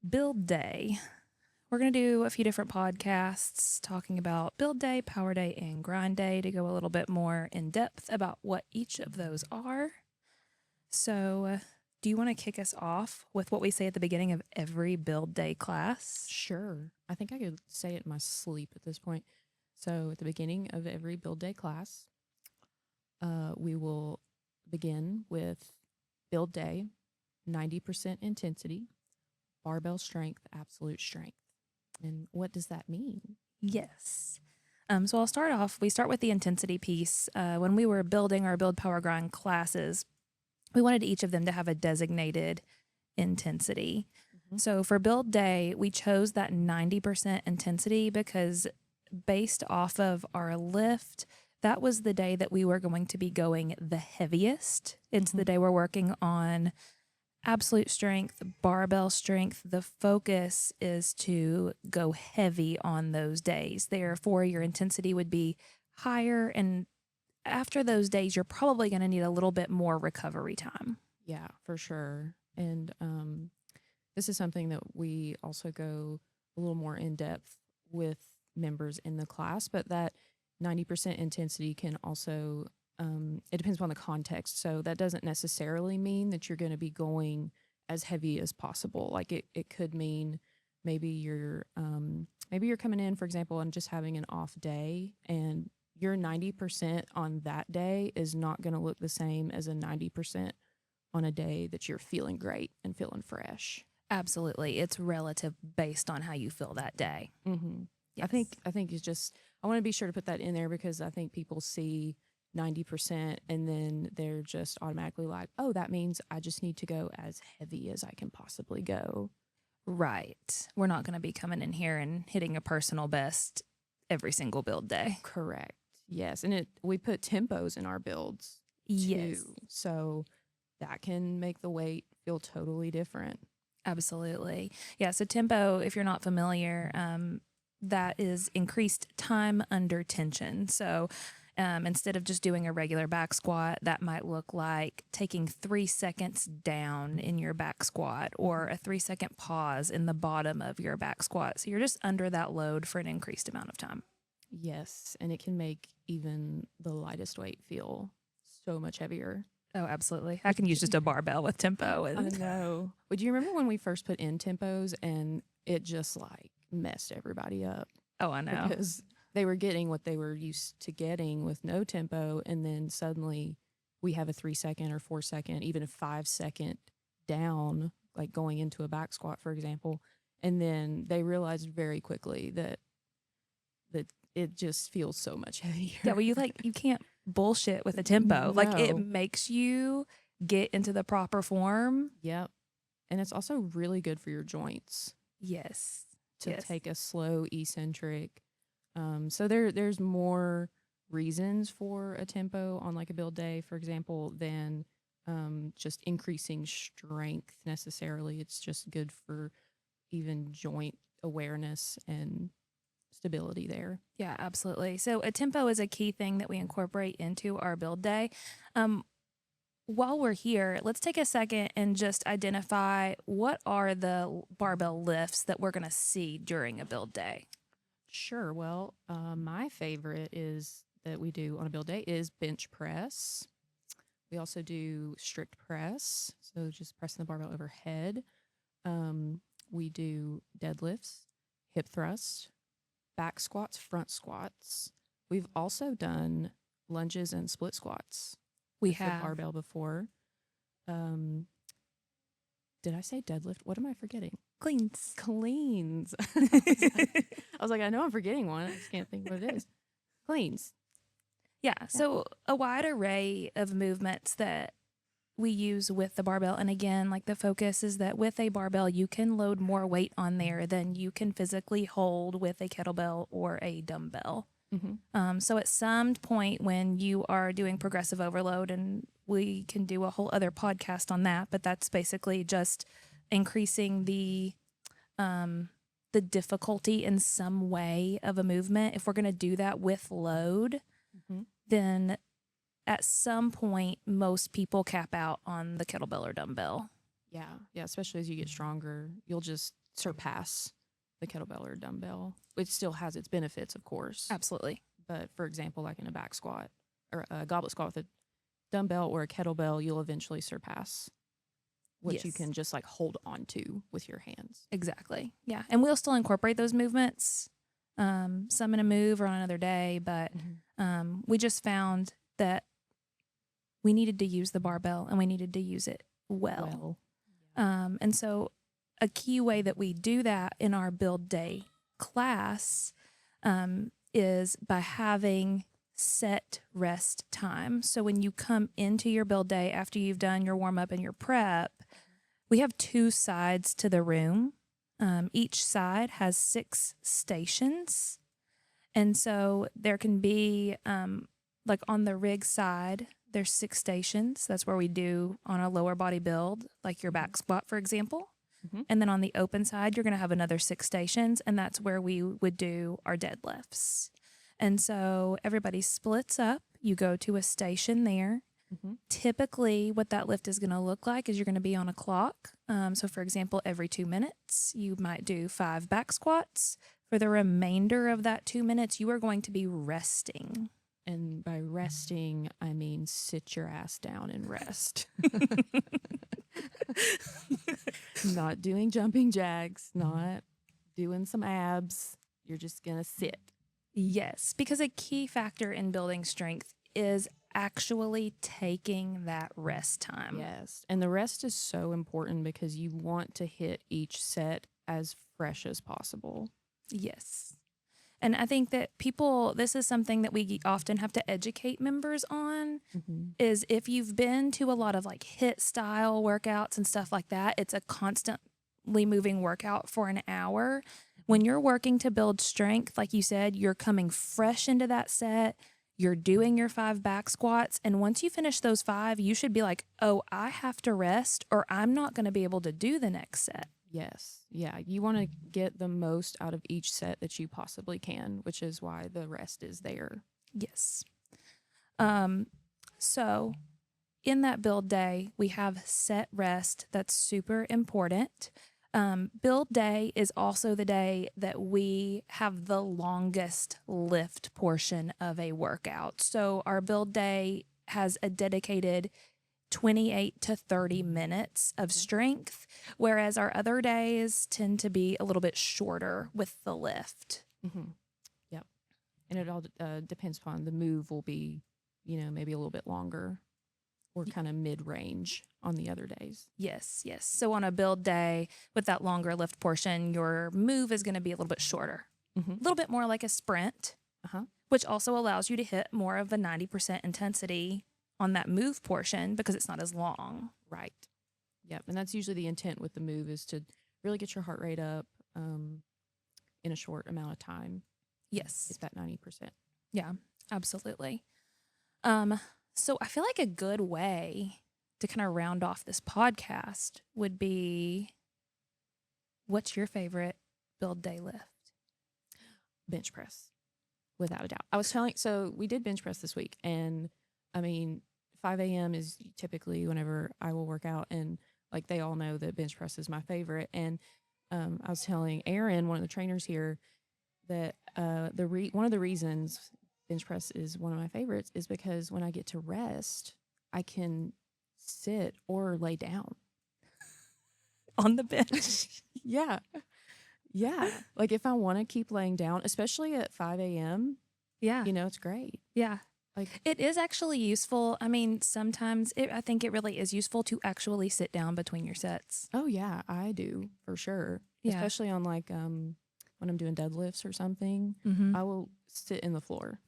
build day. We're going to do a few different podcasts talking about build day, power day, and grind day to go a little bit more in depth about what each of those are. So, do you want to kick us off with what we say at the beginning of every build day class? Sure. I think I could say it in my sleep at this point. So, at the beginning of every build day class, we will begin with build day, 90% intensity, barbell strength, absolute strength. And what does that mean? Yes. So I'll start off. We start with the intensity piece. When we were building our build power grind classes, we wanted each of them to have a designated intensity. Mm-hmm. So for build day, we chose that 90% intensity because based off of our lift, that was the day that we were going to be going the heaviest. It's the day we're working on absolute strength, barbell strength. The focus is to go heavy on those days. Therefore, your intensity would be higher. And after those days, you're probably going to need a little bit more recovery time. Yeah, for sure. And this is something that we also go a little more in depth with members in the class, but that 90% intensity can also it depends on the context. So that doesn't necessarily mean that you're going to be going as heavy as possible. Like it could mean maybe you're coming in, for example, and just having an off day, and your 90% on that day is not going to look the same as a 90% on a day that you're feeling great and feeling fresh. Absolutely. It's relative based on how you feel that day. Mm-hmm. Yes. I think it's just, I want to be sure to put that in there because I think people see 90% and then they're just automatically like, oh, that means I just need to go as heavy as I can possibly go. Right. We're not going to be coming in here and hitting a personal best every single build day. Correct. Yes. And we put tempos in our builds Yes. too. So that can make the weight feel totally different. Absolutely. Yeah. So tempo, if you're not familiar, that is increased time under tension. So instead of just doing a regular back squat, that might look like taking 3 seconds down in your back squat or a 3-second pause in the bottom of your back squat. So you're just under that load for an increased amount of time. Yes. And it can make even the lightest weight feel so much heavier. Oh, absolutely. I can use just a barbell with tempo. I know. But do you remember when we first put in tempos and it just like messed everybody up? Oh, I know. Because they were getting what they were used to getting with no tempo. And then suddenly we have a 3 second or 4 second, even a 5 second down, like going into a back squat, for example. And then they realized very quickly that it just feels so much heavier. Yeah, well, you can't bullshit with a tempo. No. Like it makes you get into the proper form. Yep. And it's also really good for your joints. Yes. To yes. take a slow eccentric. So there's more reasons for a tempo on like a build day, for example, than just increasing strength necessarily. It's just good for even joint awareness and stability there. Yeah, absolutely. So a tempo is a key thing that we incorporate into our build day. While we're here, let's take a second and just identify what are the barbell lifts that we're going to see during a build day. Sure. Well, my favorite is that we do on a build day is bench press. We also do strict press, so just pressing the barbell overhead. We do deadlifts, hip thrusts, back squats, front squats. We've also done lunges and split squats. We with have the barbell before. Did I say deadlift? What am I forgetting? cleans. Cleans. I was like, I know I'm forgetting one. I just can't think what it is. Cleans. Yeah. So a wide array of movements that we use with the barbell. And again, like the focus is that with a barbell, you can load more weight on there than you can physically hold with a kettlebell or a dumbbell. Mm-hmm. So at some point when you are doing progressive overload, and we can do a whole other podcast on that, but that's basically just increasing the difficulty in some way of a movement. If we're going to do that with load, then at some point most people cap out on the kettlebell or dumbbell. Yeah, especially as you get stronger, you'll just surpass the kettlebell or dumbbell. It still has its benefits, of course. Absolutely. But for example, like in a back squat or a goblet squat with a dumbbell or a kettlebell, you'll eventually surpass what you Yes. can just like hold on to with your hands. Exactly. Yeah. And we'll still incorporate those movements, some in a move or on another day. But we just found that we needed to use the barbell and we needed to use it well. And so a key way that we do that in our build day class is by having set rest time. So when you come into your build day after you've done your warm up and your prep, we have 2 sides to the room. Each side has 6 stations. And so there can be, like on the rig side, there's 6 stations. That's where we do on a lower body build, like your back squat, for example. And then on the open side, you're going to have another 6 stations, and that's where we would do our deadlifts. And so everybody splits up. You go to a station there. Typically, what that lift is going to look like is you're going to be on a clock. So, for example, every 2 minutes, you might do 5 back squats. For the remainder of that 2 minutes, you are going to be resting. And by resting, I mean sit your ass down and rest. Not doing jumping jacks, not doing some abs. You're just going to sit. Yes, because a key factor in building strength is actually taking that rest time. Yes. And the rest is so important because you want to hit each set as fresh as possible. Yes. And I think that this is something that we often have to educate members on, is if you've been to a lot of like HIIT style workouts and stuff like that, it's a constantly moving workout for an hour. When you're working to build strength, like you said, you're coming fresh into that set, you're doing your 5 back squats, and once you finish those 5, you should be like, oh, I have to rest or I'm not going to be able to do the next set. Yes. Yeah. You want to get the most out of each set that you possibly can, which is why the rest is there. Yes. So in that build day, we have set rest. That's super important. Build day is also the day that we have the longest lift portion of a workout. So our build day has a dedicated 28 to 30 minutes of strength, whereas our other days tend to be a little bit shorter with the lift. Yep. And it all depends upon the move will be, maybe a little bit longer or kind of mid-range on the other days. Yes. So on a build day with that longer lift portion, your move is going to be a little bit shorter, a little bit more like a sprint, which also allows you to hit more of a 90% intensity on that move portion because it's not as long. Right. Yep. And that's usually the intent with the move is to really get your heart rate up in a short amount of time. Yes. It's that 90%. Yeah, absolutely. So I feel like a good way to kind of round off this podcast would be, what's your favorite build day lift? Bench press, without a doubt. So we did bench press this week, and I mean, 5 a.m. is typically whenever I will work out, and like they all know that bench press is my favorite. And I was telling Aaron, one of the trainers here, that one of the reasons bench press is one of my favorites is because when I get to rest, I can sit or lay down on the bench. Yeah. Like if I want to keep laying down, especially at 5 a.m., it's great. Yeah. Like it is actually useful. I mean, sometimes I think it really is useful to actually sit down between your sets. Oh yeah, I do for sure. Yeah. Especially on like when I'm doing deadlifts or something, I will sit in the floor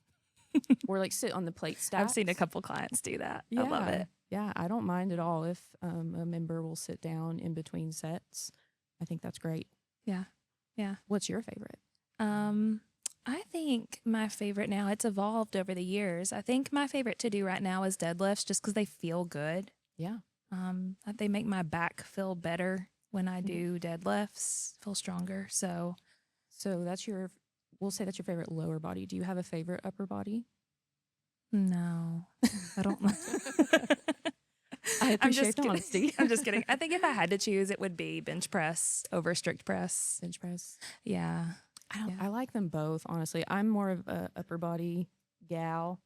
or like sit on the plate stacks. I've seen a couple clients do that. Yeah. I love it. Yeah, I don't mind at all if a member will sit down in between sets. I think that's great. Yeah. What's your favorite? I think my favorite now, it's evolved over the years. I think my favorite to do right now is deadlifts just because they feel good. Yeah. They make my back feel better when I do deadlifts, feel stronger. So we'll say that's your favorite lower body. Do you have a favorite upper body? No, I don't. I I'm just appreciate the kidding. honesty. I'm just kidding. I think if I had to choose, it would be bench press over strict press. Bench press. Yeah. Yeah. I like them both, honestly. I'm more of a upper body gal.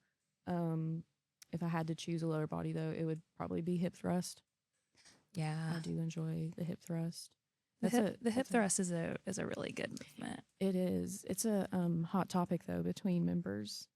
If I had to choose a lower body though, it would probably be hip thrust. Yeah. I do enjoy the hip thrust. The hip thrust is a really good movement. It is. It's a hot topic though between members.